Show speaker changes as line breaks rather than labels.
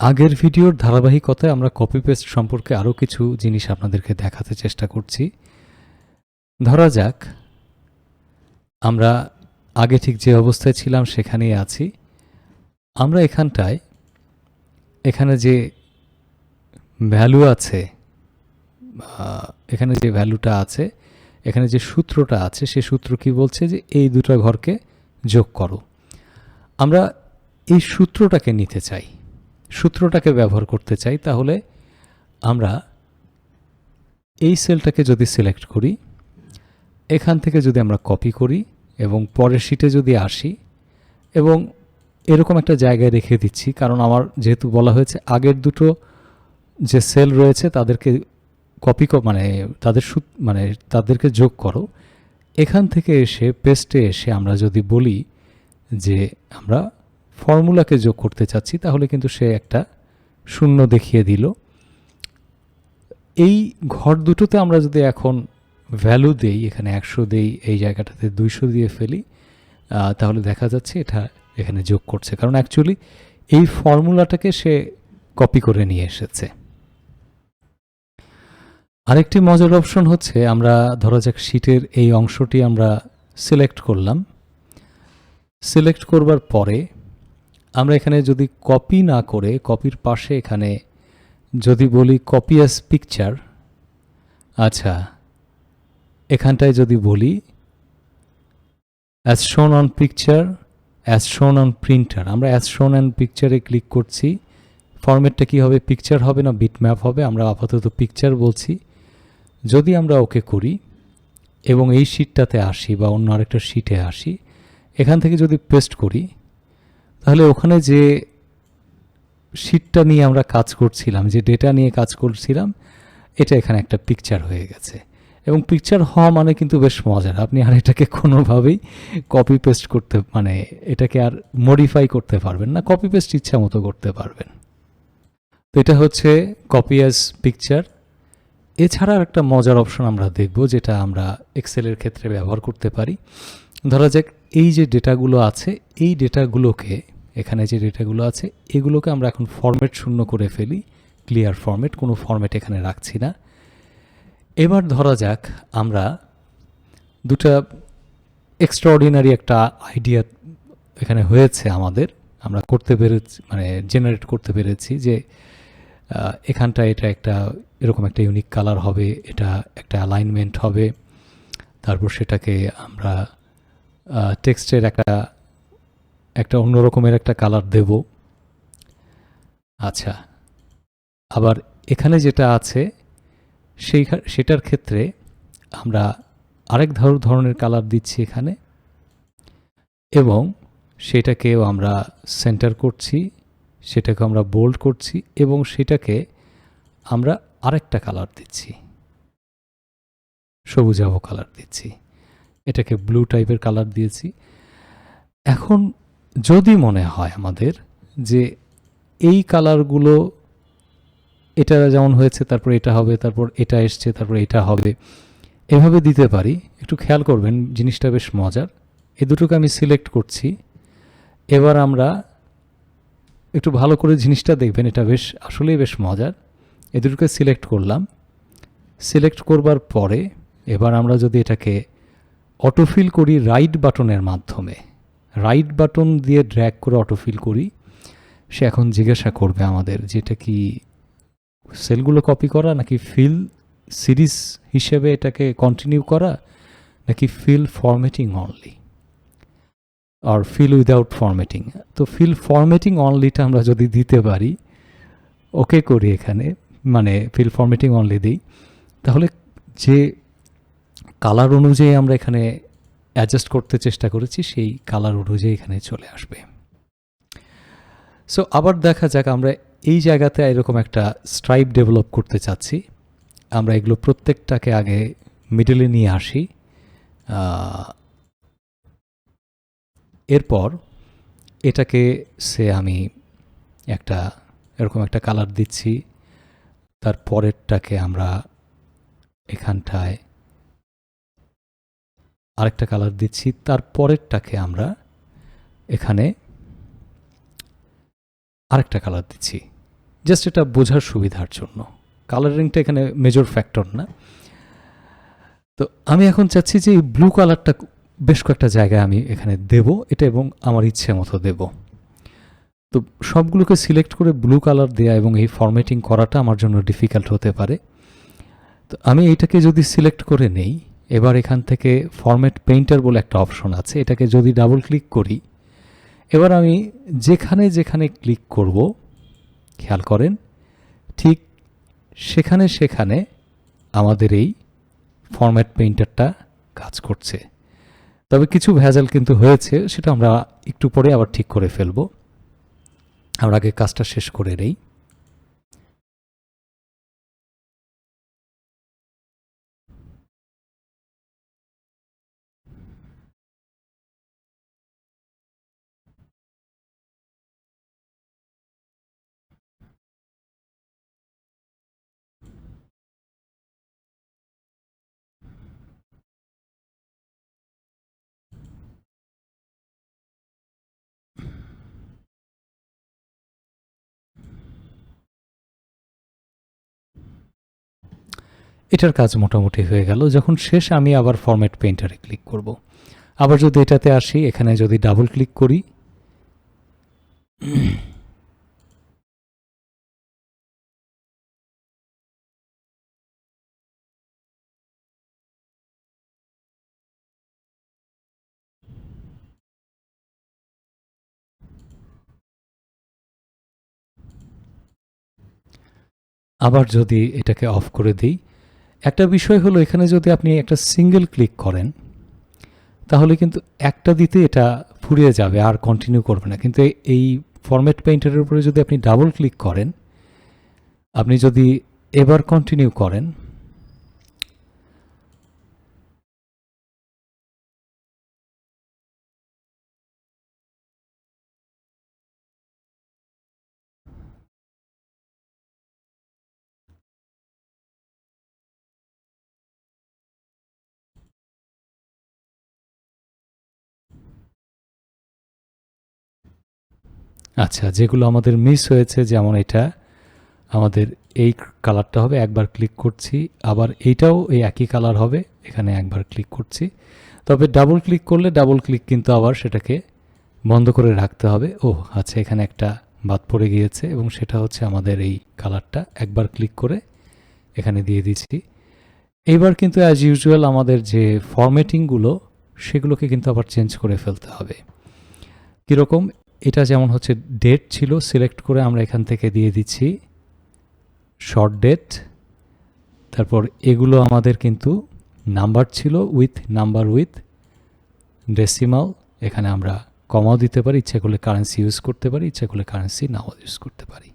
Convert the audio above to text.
আগের ভিডিওর ধারাবাহিকতায় আমরা কপি পেস্ট সম্পর্কে আরও কিছু জিনিস আপনাদেরকে দেখাতে চেষ্টা করছি। ধরা যাক আমরা আগে ঠিক যে অবস্থায় ছিলাম সেখানেই আছি। আমরা এখানে যে ভ্যালু আছে, এখানে যে ভ্যালুটা আছে, এখানে যে সূত্রটা আছে, সে সূত্র কি বলছে যে এই দুটো ঘরকে যোগ করো। আমরা এই সূত্রটাকে নিতে চাই, সূত্রটাকে ব্যবহার করতে চাই। তাহলে আমরা এই সেলটাকে যদি সিলেক্ট করি, এখান থেকে যদি আমরা কপি করি এবং পরের শিটে যদি আসি এবং এরকম একটা জায়গায় রেখে দিচ্ছি, কারণ আমার যেহেতু বলা হয়েছে আগের দুটো যে সেল রয়েছে তাদেরকে কপি তাদেরকে যোগ করো। এখান থেকে এসে পেস্টে এসে আমরা যদি বলি যে আমরা ফর্মুলাকে যোগ করতে চাচ্ছি, তাহলে কিন্তু সে একটা শূন্য দেখিয়ে দিল। এই ঘর দুটোতে আমরা যদি এখন ভ্যালু দেই, এখানে 100 দেই, এই জায়গাটাতে 200 দিয়ে ফেলি, তাহলে দেখা যাচ্ছে এটা এখানে যোগ করছে, কারণ অ্যাকচুয়ালি এই ফর্মুলাটাকে সে কপি করে নিয়ে এসেছে। আরেকটি মজার অপশন হচ্ছে, আমরা ধরা যাক শীটের এই অংশটি আমরা সিলেক্ট করলাম। সিলেক্ট করবার পরে আমরা এখানে যদি কপি না করে কপির পাশে এখানে যদি বলি কপি অ্যাজ পিকচার, আচ্ছা এখানটায় যদি বলি অ্যাজ শোন অন পিকচার, অ্যাজ শোন অন প্রিন্টার, আমরা অ্যাজ শোন অন পিকচারে ক্লিক করছি। ফরম্যাটটা কি হবে, পিকচার হবে না বিটম্যাপ হবে? আমরা আপাতত পিকচার বলছি। যদি আমরা ওকে করি এবং এই শিটটাতে আসি বা অন্য আরেকটা শিটে আসি, এখান থেকে যদি পেস্ট করি, তাহলে ওখানে যে শিটটা নিয়ে আমরা কাজ করছিলাম, যে ডেটা নিয়ে কাজ করছিলাম, এটা এখানে একটা পিকচার হয়ে গেছে। এবং পিকচার হওয়া মানে কিন্তু বেশ মজার। আপনি আর এটাকে কোনোভাবেই কপি পেস্ট করতে, এটাকে আর মডিফাই করতে পারবেন না, কপি পেস্ট ইচ্ছা মতো করতে পারবেন। তো এটা হচ্ছে কপি অ্যাজ পিকচার। এছাড়া একটা মজার অপশন আমরা দেখব, যেটা আমরা এক্সেলের ক্ষেত্রে ব্যবহার করতে পারি। ধরা যাক এই যে ডেটাগুলো আছে, এই ডেটাগুলোকে, এখানে যে ডেটাগুলো আছে এগুলোকে আমরা এখন ফরম্যাট শূন্য করে ফেলি, ক্লিয়ার ফরম্যাট, কোনো ফরম্যাট এখানে রাখছি না। এবার ধরা যাক আমরা দুটা এক্সট্রাঅর্ডিনারি একটা আইডিয়া এখানে হয়েছে আমাদের, আমরা করতে পেরেছি, জেনারেট করতে পেরেছি যে এখানটা এটা একটা এরকম একটা ইউনিক কালার হবে, এটা একটা অ্যালাইনমেন্ট হবে, তারপর সেটাকে আমরা টেক্সটের একটা অন্যরকমের একটা কালার দেব। আচ্ছা, আবার এখানে যেটা আছে সেটার ক্ষেত্রে আমরা আরেক ধরনের কালার দিচ্ছি এখানে, এবং সেটাকেও আমরা সেন্টার করছি, সেটাকে আমরা বোল্ড করছি, এবং সেটাকে আমরা আরেকটা কালার দিচ্ছি, সবুজাভ কালার দিচ্ছি, এটাকে ব্লু টাইপের কালার দিয়েছি। এখন যদি মনে হয় আমাদের যে এই কালারগুলো, এটা যেমন হয়েছে তারপর এটা হবে, তারপর এটা এসছে তারপর এটা হবে, এভাবে দিতে পারি। একটু খেয়াল করবেন, জিনিসটা বেশ মজার। এই দুটোকে আমি সিলেক্ট করছি। এবার আমরা একটু ভালো করে জিনিসটা দেখবেন, এটা আসলেই বেশ মজার। এই দুটোকে সিলেক্ট করলাম। সিলেক্ট করবার পরে এবার আমরা যদি এটাকে অটোফিল করি রাইট বাটনের মাধ্যমে, রাইট বাটন দিয়ে ড্র্যাগ করে অটোফিল করি, সে এখন জিজ্ঞাসা করবে আমাদের যে এটা কি সেলগুলো কপি করা, নাকি ফিল সিরিজ হিসেবে এটাকে কন্টিনিউ করা, নাকি ফিল ফরম্যাটিং অনলি, আর ফিল উইদাউট ফরম্যাটিং। তো ফিল ফরম্যাটিং অনলিটা আমরা যদি দিতে পারি, ওকে করি এখানে, ফিল ফরম্যাটিং অনলি দিই, তাহলে যে কালার অনুযায়ী আমরা এখানে অ্যাডজাস্ট করতে চেষ্টা করেছি সেই কালার অনুযায়ী এখানে চলে আসবে। সো আবার দেখা যাক, আমরা এই জায়গাতে এরকম একটা স্ট্রাইপ ডেভেলপ করতে চাচ্ছি। আমরা এগুলো প্রত্যেকটাকে আগে মিডলে নিয়ে আসি, এরপর এটাকে আমি এরকম একটা কালার দিচ্ছি, তার পরেরটাকে আমরা এখানটায় আরেকটা কালার দিচ্ছি, তার পরেরটাকে আমরা এখানে আরেকটা কালার দিচ্ছি। জাস্ট এটা বোঝার সুবিধার জন্য। কালারিংটা এখানে মেজর ফ্যাক্টর না। তো আমি এখন চাচ্ছি যে এই ব্লু কালারটা বেশ কয়েকটা জায়গায় আমি এখানে দেব এটা, এবং আমার ইচ্ছে মতো দেব। তো সবগুলোকে সিলেক্ট করে ব্লু কালার দেয়া এবং এই ফরম্যাটিং করাটা আমার জন্য ডিফিকাল্ট হতে পারে। তো আমি এইটাকে যদি সিলেক্ট করে নেই, এবার এখান থেকে ফরম্যাট পেইন্টার বলে একটা অপশন আছে, এটাকে যদি ডাবল ক্লিক করি, এবার আমি যেখানে যেখানে ক্লিক করব, খেয়াল করেন ঠিক সেখানে সেখানে আমাদের এই ফরম্যাট পেইন্টারটা কাজ করছে। তবে কিছু ভেজাল কিন্তু হয়েছে, সেটা আমরা একটু পরে আবার ঠিক করে ফেলব। আমরা আগে কাজটা শেষ করে নেই। এটার কাজ মোটামুটি হয়ে গেল। যখন শেষ, আমি আবার ফরম্যাট পেইন্টারে ক্লিক করব। আবার যদি এটাতে আসি, এখানে যদি ডাবল ক্লিক করি, আবার যদি এটাকে অফ করে দিই, একটা বিষয় হলো এখানে যদি আপনি একটা সিঙ্গেল ক্লিক করেন তাহলে কিন্তু একটা দিতে এটা ফুরিয়ে যাবে, আর কন্টিনিউ করবে না। কিন্তু এই ফরম্যাট পেইন্টারের উপরে যদি আপনি ডাবল ক্লিক করেন, আপনি যদি এবার কন্টিনিউ করেন, আচ্ছা, যেগুলো আমাদের মিস হয়েছে, যেমন এটা আমাদের এই কালারটা হবে, একবার ক্লিক করছি, আবার এইটাও এই একই কালার হবে, এখানে একবার ক্লিক করছি। তবে ডাবল ক্লিক করলে ডাবল ক্লিক কিন্তু আবার সেটাকে বন্ধ করে রাখতে হবে। ও আচ্ছা, এখানে একটা বাদ পড়ে গিয়েছে, এবং সেটা হচ্ছে আমাদের এই কালারটা একবার ক্লিক করে এখানে দিয়ে দিচ্ছি। এইবার কিন্তু অ্যাজ ইউজুয়াল আমাদের যে ফরম্যাটিংগুলো সেগুলোকে কিন্তু আবার চেঞ্জ করে ফেলতে হবে। কীরকম? এটা যেমন হচ্ছে ডেট ছিল, সিলেক্ট করে আমরা এখান থেকে দিয়ে দিচ্ছি শর্ট ডেট। তারপর এগুলো আমাদের কিন্তু নাম্বার ছিল, উইথ নাম্বার উইথ ডেসিমাল। এখানে আমরা কমাও দিতে পারি, ইচ্ছে করলে কারেন্সি ইউজ করতে পারি, ইচ্ছে করলে কারেন্সি নাও ইউজ করতে পারি।